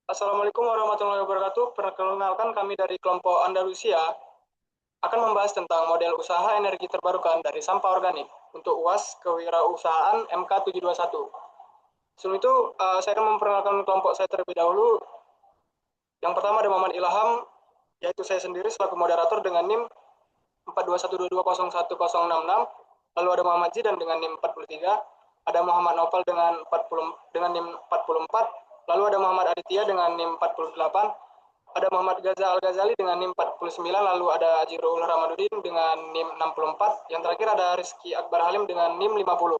Assalamualaikum warahmatullahi wabarakatuh. Perkenalkan kami dari kelompok Andalusia akan membahas tentang model usaha energi terbarukan dari sampah organik untuk UAS Kewirausahaan MK721. Sebelum itu, saya akan memperkenalkan kelompok saya terlebih dahulu. Yang pertama ada Muhammad Ilham, yaitu saya sendiri selaku moderator dengan NIM 4212211066. Lalu ada Muhammad Zidan dengan NIM 43. Ada Muhammad Nopal dengan NIM 44. Lalu ada Muhammad Aditya dengan NIM 48. Ada Muhammad Gaza Al-Ghazali dengan NIM 49, lalu ada Ajirul Ramadudin dengan NIM 64, yang terakhir ada Rizky Akbar Halim dengan NIM 50.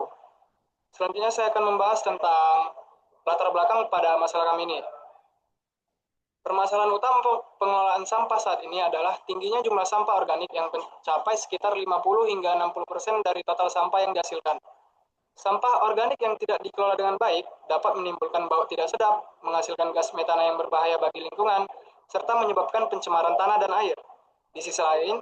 Selanjutnya saya akan membahas tentang latar belakang pada masalah kami ini. Permasalahan utama pengelolaan sampah saat ini adalah tingginya jumlah sampah organik yang mencapai sekitar 50 hingga 60% dari total sampah yang dihasilkan. Sampah organik yang tidak dikelola dengan baik dapat menimbulkan bau tidak sedap, menghasilkan gas metana yang berbahaya bagi lingkungan, serta menyebabkan pencemaran tanah dan air. Di sisi lain,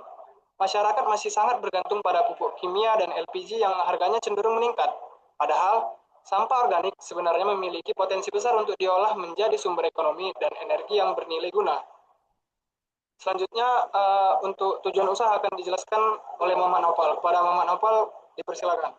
masyarakat masih sangat bergantung pada pupuk kimia dan LPG yang harganya cenderung meningkat. Padahal, sampah organik sebenarnya memiliki potensi besar untuk diolah menjadi sumber ekonomi dan energi yang bernilai guna. Selanjutnya, untuk tujuan usaha akan dijelaskan oleh Muhammad Nopal. Kepada Muhammad Nopal, dipersilakan.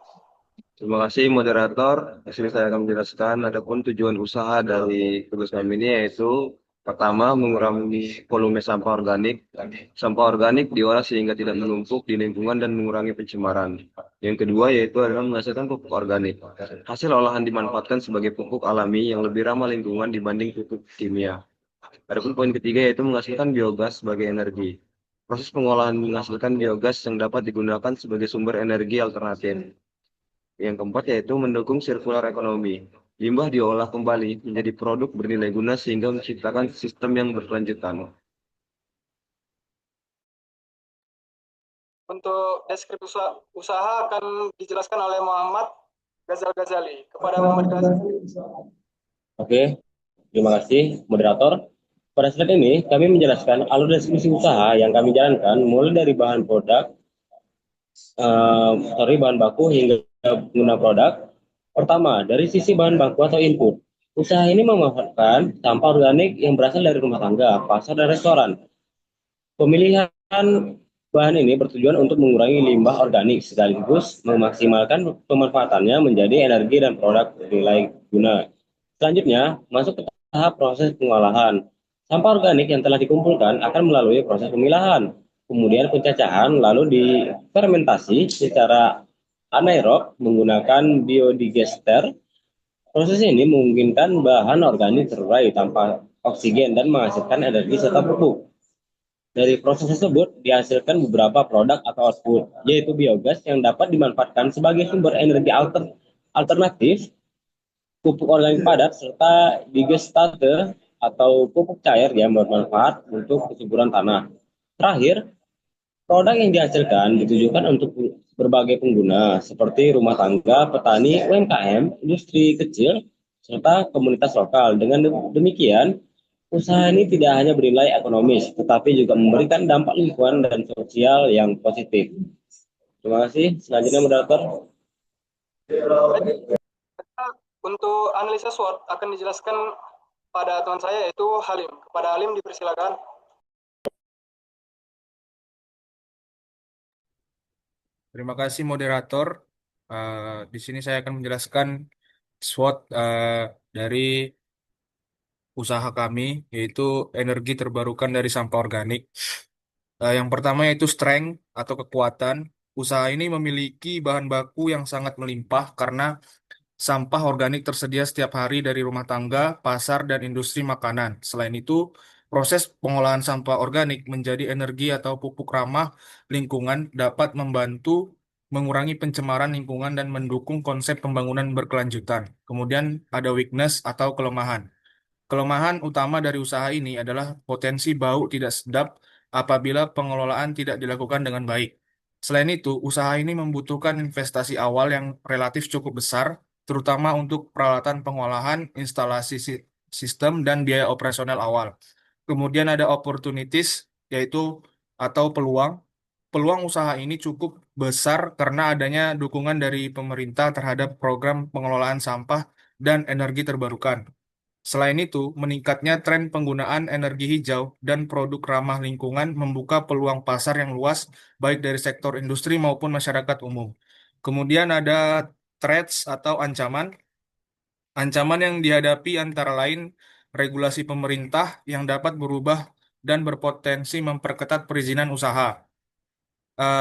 Terima kasih moderator. Di sini saya akan menjelaskan adapun tujuan usaha dari tugas kami ini yaitu pertama mengurangi volume sampah organik. Sampah organik diolah sehingga tidak menumpuk di lingkungan dan mengurangi pencemaran. Yang kedua yaitu adalah menghasilkan pupuk organik. Hasil olahan dimanfaatkan sebagai pupuk alami yang lebih ramah lingkungan dibanding pupuk kimia. Adapun poin ketiga yaitu menghasilkan biogas sebagai energi. Proses pengolahan menghasilkan biogas yang dapat digunakan sebagai sumber energi alternatif. Yang keempat yaitu mendukung sirkular ekonomi. Limbah diolah kembali menjadi produk bernilai guna sehingga menciptakan sistem yang berkelanjutan. Untuk deskripsi usaha akan dijelaskan oleh Muhammad Ghazal Ghazali. Kepada Muhammad Ghazali. Oke, terima kasih moderator. Pada slide ini kami menjelaskan alur deskripsi usaha yang kami jalankan mulai dari bahan produk, bahan baku hingga pengguna produk. Pertama, dari sisi bahan baku atau input, usaha ini memanfaatkan sampah organik yang berasal dari rumah tangga, pasar, dan restoran. Pemilihan bahan ini bertujuan untuk mengurangi limbah organik sekaligus memaksimalkan pemanfaatannya menjadi energi dan produk nilai guna. Selanjutnya, masuk ke tahap proses pengolahan. Sampah organik yang telah dikumpulkan akan melalui proses pemilahan, kemudian pencacahan, lalu difermentasi secara anaerob menggunakan biodigester. Proses ini memungkinkan bahan organik terurai tanpa oksigen dan menghasilkan energi serta pupuk. Dari proses tersebut dihasilkan beberapa produk atau output, yaitu biogas yang dapat dimanfaatkan sebagai sumber energi alternatif, pupuk organik padat, serta digestate atau pupuk cair yang bermanfaat untuk kesuburan tanah. Terakhir, produk yang dihasilkan ditujukan untuk berbagai pengguna seperti rumah tangga, petani, UMKM, industri kecil, serta komunitas lokal. Dengan demikian, usaha ini tidak hanya bernilai ekonomis, tetapi juga memberikan dampak lingkungan dan sosial yang positif. Terima kasih. Selanjutnya, moderator. Untuk analisa SWOT akan dijelaskan pada teman saya yaitu Halim. Kepada Halim dipersilakan. Terima kasih moderator. Di sini saya akan menjelaskan SWOT dari usaha kami, yaitu energi terbarukan dari sampah organik. Yang pertama yaitu strength atau kekuatan. Usaha ini memiliki bahan baku yang sangat melimpah karena sampah organik tersedia setiap hari dari rumah tangga, pasar, dan industri makanan. Selain itu, proses pengolahan sampah organik menjadi energi atau pupuk ramah lingkungan dapat membantu mengurangi pencemaran lingkungan dan mendukung konsep pembangunan berkelanjutan. Kemudian ada weakness atau kelemahan. Kelemahan utama dari usaha ini adalah potensi bau tidak sedap apabila pengelolaan tidak dilakukan dengan baik. Selain itu, usaha ini membutuhkan investasi awal yang relatif cukup besar, terutama untuk peralatan pengolahan, instalasi sistem, dan biaya operasional awal. Kemudian ada opportunities, yaitu atau peluang. Peluang usaha ini cukup besar karena adanya dukungan dari pemerintah terhadap program pengelolaan sampah dan energi terbarukan. Selain itu, meningkatnya tren penggunaan energi hijau dan produk ramah lingkungan membuka peluang pasar yang luas, baik dari sektor industri maupun masyarakat umum. Kemudian ada threats atau ancaman. Ancaman yang dihadapi antara lain regulasi pemerintah yang dapat berubah dan berpotensi memperketat perizinan usaha.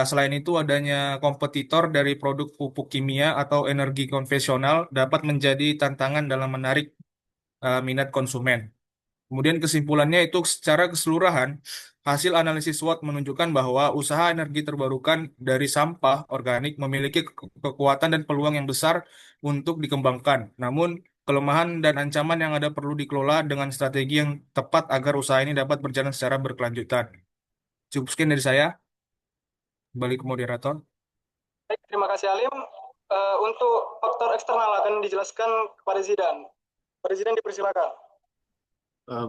Selain itu, adanya kompetitor dari produk pupuk kimia atau energi konvensional dapat menjadi tantangan dalam menarik minat konsumen. Kemudian kesimpulannya itu secara keseluruhan, hasil analisis SWOT menunjukkan bahwa usaha energi terbarukan dari sampah organik memiliki kekuatan dan peluang yang besar untuk dikembangkan. Namun, kelemahan dan ancaman yang ada perlu dikelola dengan strategi yang tepat agar usaha ini dapat berjalan secara berkelanjutan. Cukup sekian dari saya. Balik ke moderator. Baik, terima kasih Alim. Untuk faktor eksternal akan dijelaskan kepada Zidan. Presiden dipersilakan.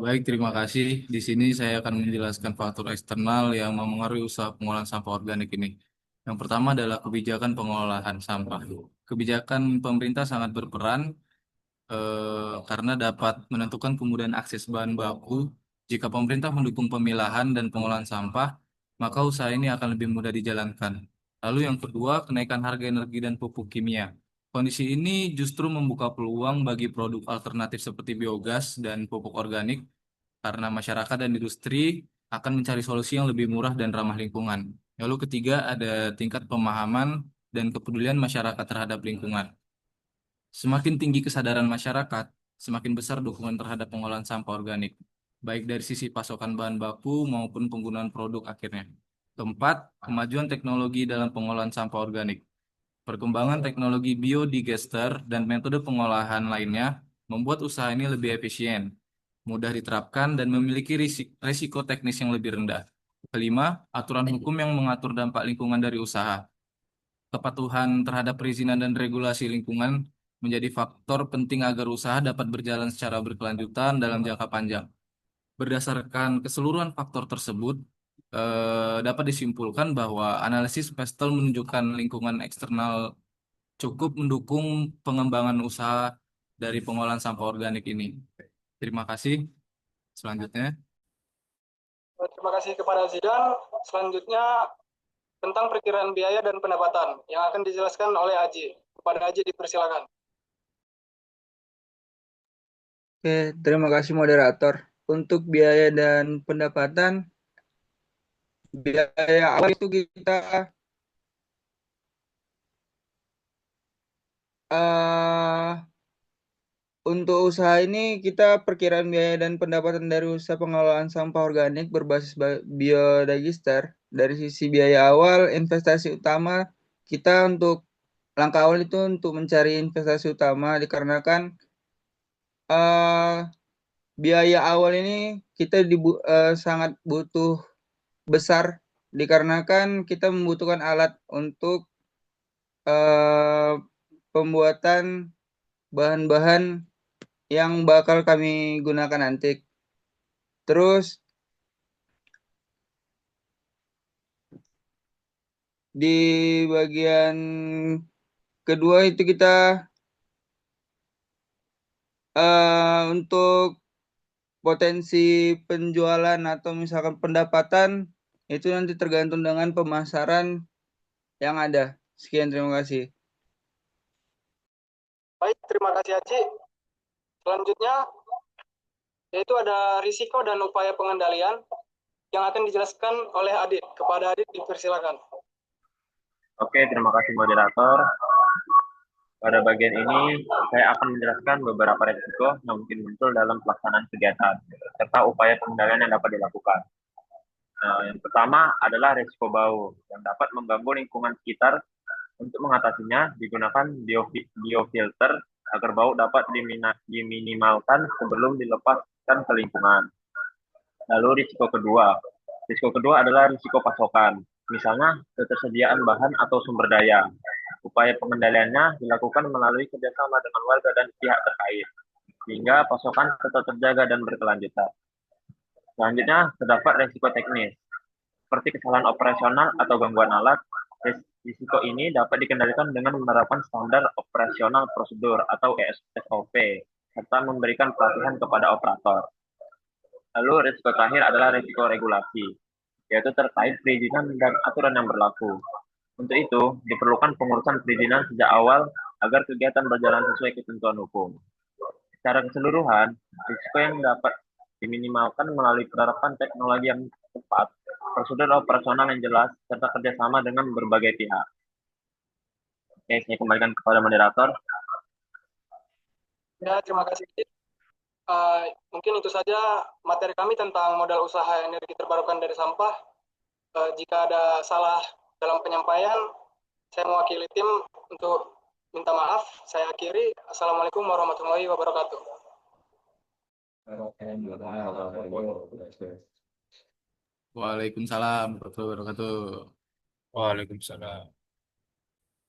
Baik, terima kasih. Di sini saya akan menjelaskan faktor eksternal yang mempengaruhi usaha pengolahan sampah organik ini. Yang pertama adalah kebijakan pengolahan sampah. Kebijakan pemerintah sangat berperan karena dapat menentukan kemudahan akses bahan baku. Jika pemerintah mendukung pemilahan dan pengolahan sampah, maka usaha ini akan lebih mudah dijalankan. Lalu yang kedua, kenaikan harga energi dan pupuk kimia. Kondisi ini justru membuka peluang bagi produk alternatif seperti biogas dan pupuk organik karena masyarakat dan industri akan mencari solusi yang lebih murah dan ramah lingkungan. Lalu ketiga, ada tingkat pemahaman dan kepedulian masyarakat terhadap lingkungan. Semakin tinggi kesadaran masyarakat, semakin besar dukungan terhadap pengolahan sampah organik, baik dari sisi pasokan bahan baku maupun penggunaan produk akhirnya. Keempat, kemajuan teknologi dalam pengolahan sampah organik. Perkembangan teknologi biodigester dan metode pengolahan lainnya membuat usaha ini lebih efisien, mudah diterapkan, dan memiliki risiko teknis yang lebih rendah. Kelima, aturan hukum yang mengatur dampak lingkungan dari usaha. Kepatuhan terhadap perizinan dan regulasi lingkungan menjadi faktor penting agar usaha dapat berjalan secara berkelanjutan dalam jangka panjang. Berdasarkan keseluruhan faktor tersebut, dapat disimpulkan bahwa analisis Pestel menunjukkan lingkungan eksternal cukup mendukung pengembangan usaha dari pengolahan sampah organik ini. Terima kasih. Selanjutnya. Terima kasih kepada Zidan. Selanjutnya tentang perkiraan biaya dan pendapatan yang akan dijelaskan oleh Aji. Kepada Aji dipersilakan. Oke, terima kasih moderator. Untuk biaya dan pendapatan, biaya awal itu kita untuk usaha ini kita perkiraan biaya dan pendapatan dari usaha pengelolaan sampah organik berbasis biodigester. Dari sisi biaya awal, investasi utama kita untuk langkah awal itu untuk mencari investasi utama dikarenakan biaya awal ini kita sangat butuh besar dikarenakan kita membutuhkan alat untuk pembuatan bahan-bahan yang bakal kami gunakan nanti. Terus di bagian kedua itu kita untuk potensi penjualan atau misalkan pendapatan itu nanti tergantung dengan pemasaran yang ada. Sekian, terima kasih. Baik, terima kasih Aji. Selanjutnya yaitu ada risiko dan upaya pengendalian yang akan dijelaskan oleh Adit. Kepada Adit dipersilakan. Oke, terima kasih moderator. Pada bagian ini, saya akan menjelaskan beberapa risiko yang mungkin muncul dalam pelaksanaan kegiatan, serta upaya pengendalian yang dapat dilakukan. Yang pertama adalah risiko bau, yang dapat mengganggu lingkungan sekitar. Untuk mengatasinya, digunakan biofilter agar bau dapat diminimalkan sebelum dilepaskan ke lingkungan. Lalu risiko kedua adalah risiko pasokan, misalnya ketersediaan bahan atau sumber daya. Upaya pengendaliannya dilakukan melalui kerjasama dengan warga dan pihak terkait, sehingga pasokan tetap terjaga dan berkelanjutan. Selanjutnya, terdapat risiko teknis, seperti kesalahan operasional atau gangguan alat. Risiko ini dapat dikendalikan dengan menerapkan standar operasional prosedur atau SOP serta memberikan pelatihan kepada operator. Lalu risiko terakhir adalah risiko regulasi, yaitu terkait perizinan dan aturan yang berlaku. Untuk itu, diperlukan pengurusan perizinan sejak awal agar kegiatan berjalan sesuai ketentuan hukum. Secara keseluruhan, risiko yang dapat diminimalkan melalui penerapan teknologi yang tepat, prosedur operasional yang jelas, serta kerjasama dengan berbagai pihak. Oke, saya kembalikan kepada moderator. Ya, terima kasih. Mungkin itu saja materi kami tentang modal usaha energi terbarukan dari sampah. Jika ada salah dalam penyampaian, saya mewakili tim untuk minta maaf. Saya akhiri. Assalamualaikum warahmatullahi wabarakatuh. Waalaikumsalam warahmatullahi wabarakatuh. Waalaikumsalam.